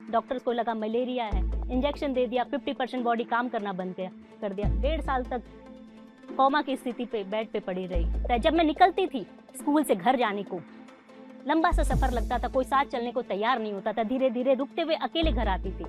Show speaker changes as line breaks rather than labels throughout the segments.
Doctors को लगा malaria है, इंजेक्शन दे दिया, 50% बॉडी काम करना बंद कर दिया। 1.5 साल तक कोमा की स्थिति पे बेड पे पड़ी रही। तो जब मैं निकलती थी स्कूल से घर जाने को, लंबा सा सफर लगता था, कोई साथ चलने को तैयार नहीं होता था, धीरे धीरे रुकते हुए अकेले घर आती थी,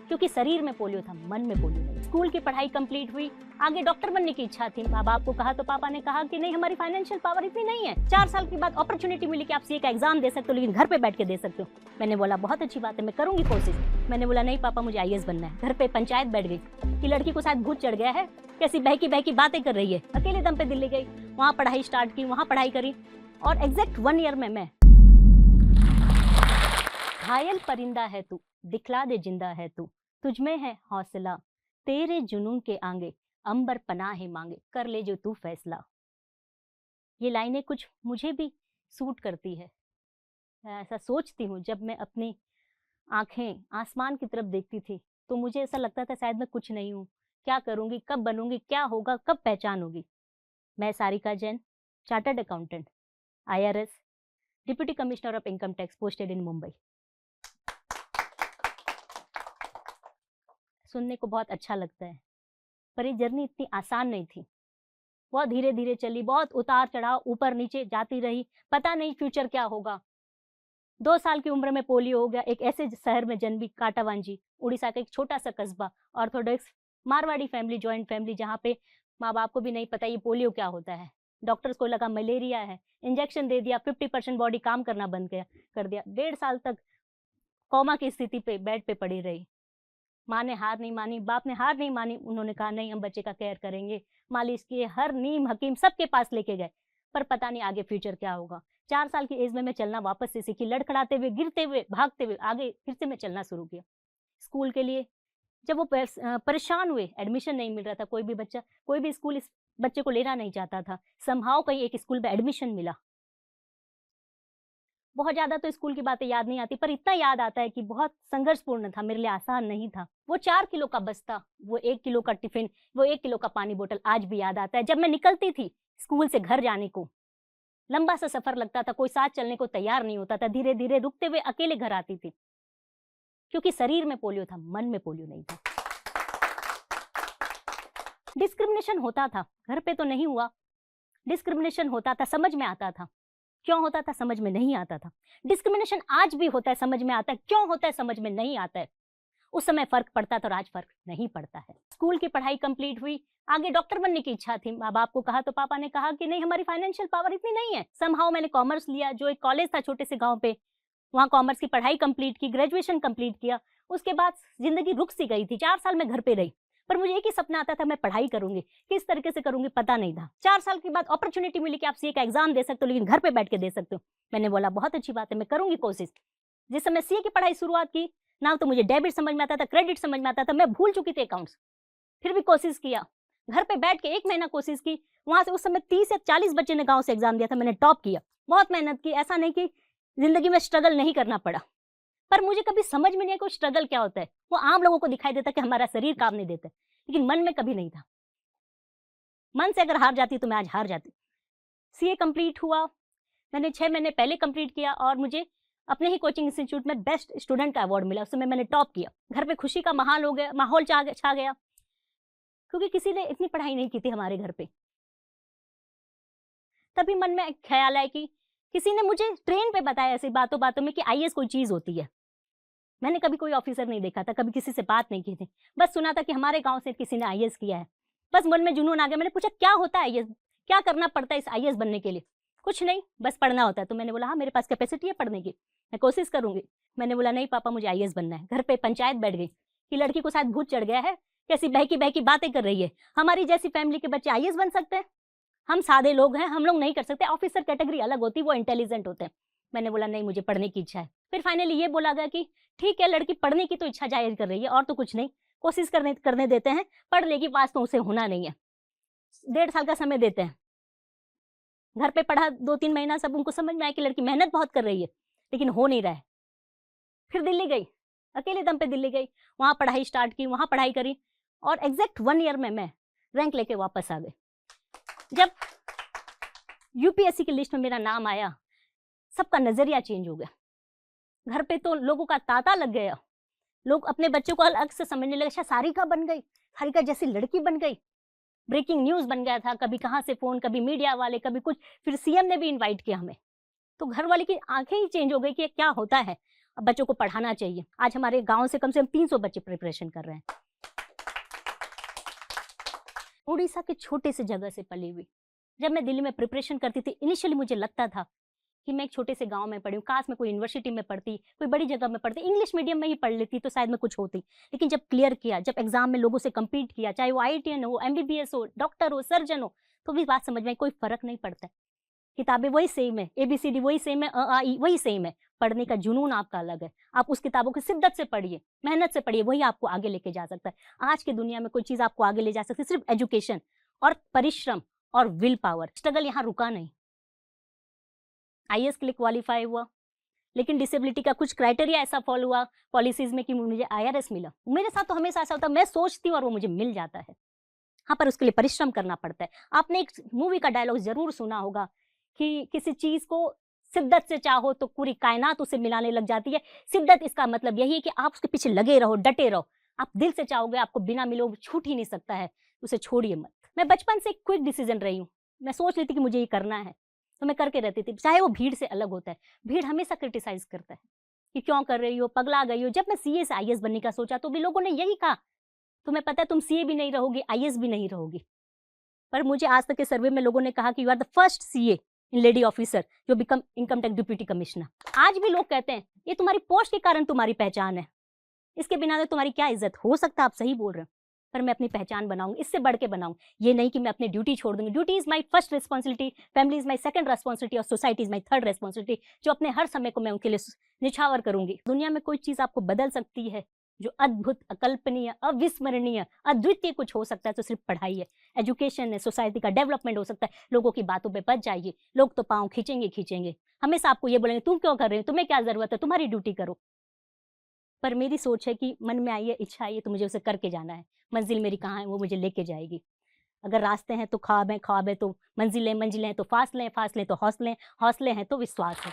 क्योंकि शरीर में पोलियो था, मन में पोलियो नहीं। स्कूल की पढ़ाई कंप्लीट हुई, आगे डॉक्टर बनने की इच्छा थी। माँ बाप को कहा तो पापा ने कहा कि नहीं, हमारी फाइनेंशियल पावर इतनी नहीं है। 4 साल के बाद अपॉर्चुनिटी मिली कि आप सीए का एग्जाम दे सकते हो, लेकिन घर पे बैठ के दे सकते हो। मैंने बोला बहुत अच्छी बात है, मैं करूंगी कोशिश। मैंने बोला नहीं पापा, मुझे आईएएस बनना है। घर पे पंचायत बैठ गई कि लड़की को शायद भूत चढ़ गया है, कैसी बहकी बातें कर रही है। अकेले दम पे दिल्ली गई, वहाँ पढ़ाई स्टार्ट की, वहाँ पढ़ाई करी, और एग्जैक्ट 1 ईयर में मैं घायल परिंदा है तू, दिखला दे जिंदा है तू, तुझमें है हौसला, तेरे जुनून के आगे अंबर पनाह मांगे, कर ले जो तू फैसला। ये लाइनें कुछ मुझे भी सूट करती है। मैं ऐसा सोचती हूँ, जब मैं अपनी आंखें आसमान की तरफ देखती थी तो मुझे ऐसा लगता था शायद मैं कुछ नहीं हूँ, क्या करूँगी, कब बनूंगी, क्या होगा, कब पहचान होगी। मैं Sarika Jain, chartered accountant, IRS, deputy commissioner of income tax, posted in Mumbai. सुनने को बहुत अच्छा लगता है, पर ये जर्नी इतनी आसान नहीं थी। बहुत धीरे धीरे चली, बहुत उतार चढ़ाव, ऊपर नीचे जाती रही, पता नहीं फ्यूचर क्या होगा। 2 साल की उम्र में पोलियो हो गया। एक ऐसे शहर में जन्मी, काटावांजी, उड़ीसा का एक छोटा सा कस्बा, Orthodox Marwari family, joint family, जहाँ पे माँ बाप को भी नहीं पता ये पोलियो क्या होता है। डॉक्टर्स को लगा मलेरिया है, इंजेक्शन दे दिया, 50% बॉडी काम करना बंद कर दिया। 1.5 साल तक कोमा की स्थिति पे बेड पे पड़ी रही। माँ ने हार नहीं मानी, बाप ने हार नहीं मानी। उन्होंने कहा नहीं, हम बच्चे का केयर करेंगे, मालिश किए, हर नीम हकीम सबके पास लेके गए, पर पता नहीं आगे फ्यूचर क्या होगा। 4 साल की एज में मैं चलना वापस से सीखी, लड़खड़ाते हुए, गिरते हुए, भागते हुए आगे फिर से मैं चलना शुरू किया। स्कूल के लिए जब वो परेशान हुए, एडमिशन नहीं मिल रहा था, कोई भी बच्चा, कोई भी स्कूल इस बच्चे को लेना नहीं चाहता था। समहाउ कहीं एक स्कूल में एडमिशन मिला। बहुत ज्यादा तो स्कूल की बातें याद नहीं आती, पर इतना याद आता है कि बहुत संघर्षपूर्ण था, मेरे लिए आसान नहीं था। वो 4 किलो का बस्ता, वो 1 किलो का टिफिन, वो 1 किलो का पानी बोतल आज भी याद आता है। जब मैं निकलती थी स्कूल से घर जाने को, लंबा सा सफर लगता था, कोई साथ चलने को तैयार नहीं होता था, धीरे धीरे रुकते हुए अकेले घर आती थी, क्योंकि शरीर में पोलियो था, मन में पोलियो नहीं था। डिस्क्रिमिनेशन होता था, घर पे तो नहीं हुआ, डिस्क्रिमिनेशन होता था, समझ में आता था। क्यों होता था समझ में नहीं आता था। डिस्क्रिमिनेशन आज भी होता है, समझ में आता है। क्यों होता है समझ में नहीं आता है। उस समय फर्क पड़ता था और आज फर्क नहीं पड़ता है। स्कूल की पढ़ाई कंप्लीट हुई, आगे डॉक्टर बनने की इच्छा थी। माँ बाप को कहा तो पापा ने कहा कि नहीं, हमारी फाइनेंशियल पावर इतनी नहीं है। समहाउ मैंने कॉमर्स लिया, जो एक कॉलेज था छोटे से गाँव पे, वहाँ कॉमर्स की पढ़ाई कंप्लीट की, ग्रेजुएशन कंप्लीट किया। उसके बाद जिंदगी रुक सी गई थी। 4 साल मैं घर पे रही, पर मुझे एक ही सपना आता था, मैं पढ़ाई करूंगी, किस तरीके से करूंगी पता नहीं था। 4 साल के बाद अपॉर्चुनिटी मिली कि आप सीए का एग्जाम दे सकते हो, लेकिन घर पे बैठ के दे सकते हो। मैंने बोला बहुत अच्छी बात है, मैं करूंगी कोशिश। जिस समय सीए की पढ़ाई शुरुआत की ना, तो मुझे डेबिट समझ में आता था, क्रेडिट समझ में आता था, मैं भूल चुकी थी अकाउंट्स। फिर भी कोशिश किया, घर पे बैठ के 1 महीना कोशिश की। वहां से उस समय 30 या 40 बच्चे ने गाँव से एग्जाम दिया था, मैंने टॉप किया। बहुत मेहनत की, ऐसा नहीं कि जिंदगी में स्ट्रगल नहीं करना पड़ा, पर मुझे कभी समझ में नहीं आया कि स्ट्रगल क्या होता है। वो आम लोगों को दिखाई देता कि हमारा शरीर काम नहीं देता, लेकिन मन में कभी नहीं था। मन से अगर हार जाती तो मैं आज हार जाती। सीए कंप्लीट हुआ, मैंने 6 महीने पहले कंप्लीट किया, और मुझे अपने ही कोचिंग इंस्टीट्यूट में बेस्ट स्टूडेंट का अवार्ड मिला। उस समय मैंने टॉप किया। घर पे खुशी का माहौल छा गया, क्योंकि किसी ने इतनी पढ़ाई नहीं की थी हमारे घर पे। तभी मन में एक ख्याल आया कि किसी ने मुझे ट्रेन पे बताया ऐसी बातों बातों में कि आईएएस कोई चीज होती है। मैंने कभी कोई ऑफिसर नहीं देखा था, कभी किसी से बात नहीं की थी, बस सुना था कि हमारे गांव से किसी ने आईएएस किया है। बस मन में जुनून आ गया। मैंने पूछा क्या होता है आईएएस, क्या करना पड़ता है इस आईएएस बनने के लिए। कुछ नहीं, बस पढ़ना होता है। तो मैंने बोला हाँ, मेरे पास कैपेसिटी है पढ़ने की, मैं कोशिश करूंगी। मैंने बोला नहीं पापा, मुझे आईएएस बनना है। घर पे पंचायत बैठ गई कि लड़की को शायद भूत चढ़ गया है, कैसी बहकी बातें कर रही है, हमारी जैसी फैमिली के बच्चे आईएएस बन सकते हैं, हम सादे लोग हैं, हम लोग नहीं कर सकते। ऑफिसर कैटेगरी अलग होती है, वो इंटेलिजेंट होते हैं। मैंने बोला नहीं, मुझे पढ़ने की इच्छा है। फिर फाइनली ये बोला गया कि ठीक है, लड़की पढ़ने की तो इच्छा जाहिर कर रही है, और तो कुछ नहीं, कोशिश करने देते हैं, पढ़ लेगी, पास तो उसे होना नहीं है। 1.5 साल का समय देते हैं। घर पे पढ़ा 2-3 महीना, सब उनको समझ में आया कि लड़की मेहनत बहुत कर रही है, लेकिन हो नहीं रहा है। फिर दिल्ली गई, अकेले दम पे दिल्ली गई, वहाँ पढ़ाई स्टार्ट की, वहाँ पढ़ाई करी, और एग्जैक्ट 1 ईयर में मैं रैंक लेके वापस आ गई। जब यूपीएससी की लिस्ट में मेरा नाम आया, सबका नजरिया चेंज हो गया। घर पे तो लोगों का तांता लग गया, लोग अपने बच्चों को अलग से समझने लगे, अच्छा सारिका बन गई, सारिका जैसी लड़की बन गई, ब्रेकिंग न्यूज़ बन गया था, कभी कहाँ से फ़ोन, कभी मीडिया वाले, कभी कुछ, फिर सीएम ने भी इनवाइट किया हमें। तो घर वाले की आँखें ही चेंज हो गई कि ये क्या होता है, अब बच्चों को पढ़ाना चाहिए। आज हमारे गाँव से कम 300 बच्चे प्रिपरेशन कर रहे हैं। उड़ीसा के छोटे से जगह से पली हुई, जब मैं दिल्ली में प्रिपरेशन करती थी, इनिशियली मुझे लगता था कि मैं एक छोटे से गांव में पढ़ी हूँ, काश मैं कोई यूनिवर्सिटी में पढ़ती, कोई बड़ी जगह में पढ़ती, इंग्लिश मीडियम में ही पढ़ लेती तो शायद मैं कुछ होती। लेकिन जब क्लियर किया, जब एग्जाम में लोगों से कम्पीट किया, चाहे वो IITian हो, MBBS हो, डॉक्टर हो, सर्जन हो, तो भी बात समझ में आई, कोई फर्क नहीं पड़ता है। किताबें वही सेम है, ABCD वही सेम है, अ आ इ वही सेम है, पढ़ने का जुनून आपका अलग है। आप उस किताबों की शिद्दत से पढ़िए, मेहनत से पढ़िए, वही आपको आगे लेके जा सकता है। आज की दुनिया में कोई चीज़ आपको आगे ले जा सकती है सिर्फ एजुकेशन और परिश्रम और विल पावर। स्ट्रगल यहाँ रुका नहीं। IAS के लिए क्वालिफाई हुआ, लेकिन डिसेबिलिटी का कुछ क्राइटेरिया ऐसा फॉलो हुआ पॉलिसीज में कि मुझे IRS मिला। मेरे साथ तो हमेशा ऐसा होता है, मैं सोचती हूँ और वो मुझे मिल जाता है। हाँ, पर उसके लिए परिश्रम करना पड़ता है। आपने एक मूवी का डायलॉग जरूर सुना होगा कि किसी चीज को शिद्दत से चाहो तो पूरी कायनात उसे मिलाने लग जाती है। शिद्दत इसका मतलब यही है कि आप उसके पीछे लगे रहो, डटे रहो। आप दिल से चाहोगे, आपको बिना मिले वो छूट ही नहीं सकता है, उसे छोड़िए मत। मैं बचपन से एक क्विक डिसीजन रही हूँ, मैं सोच लेती कि मुझे ये करना है तो मैं करके रहती थी, चाहे वो भीड़ से अलग होता है। भीड़ हमेशा क्रिटिसाइज करता है कि क्यों कर रही हो, पगला गई हो। जब मैं CA से IAS बनने का सोचा तो भी लोगों ने यही कहा, तुम्हें पता है तुम CA भी नहीं रहोगी, IAS भी नहीं रहोगी। पर मुझे आज तक के सर्वे में लोगों ने कहा कि you are the first CA in lady officer जो become income tax deputy commissioner. आज भी लोग कहते हैं ये तुम्हारी पोस्ट के कारण तुम्हारी पहचान है, इसके बिना तो तुम्हारी क्या इज्जत हो सकता है। आप सही बोल रहे हो, पर मैं अपनी पहचान बनाऊंगी, इससे बढ़ के बनाऊं। ये नहीं कि मैं अपनी ड्यूटी छोड़ दूंगी। Duty is my first responsibility, family is my second responsibility और society is my third responsibility, जो अपने हर समय को मैं उनके लिए निछावर करूंगी। दुनिया में कोई चीज आपको बदल सकती है जो अद्भुत, अकल्पनीय, अविस्मरणीय, अद्वितीय कुछ हो सकता है तो सिर्फ पढ़ाई है, एजुकेशन है। सोसाइटी का डेवलपमेंट हो सकता है। लोगों की बातों पे बच जाइए, लोग तो पाँव खींचेंगे। हमेशा आपको ये बोलेंगे तुम क्यों कर रहे हो, तुम्हें क्या जरूरत है, तुम्हारी ड्यूटी करो। पर मेरी सोच है कि मन में आई है, इच्छा आई है तो मुझे उसे करके जाना है। मंजिल मेरी कहाँ है, वो मुझे लेके जाएगी। अगर रास्ते हैं तो ख्वाब है, ख्वाब है तो मंजिलें, मंजिलें हैं तो फासले हैं, फासले तो हौसले, हौसले हैं तो विश्वास है।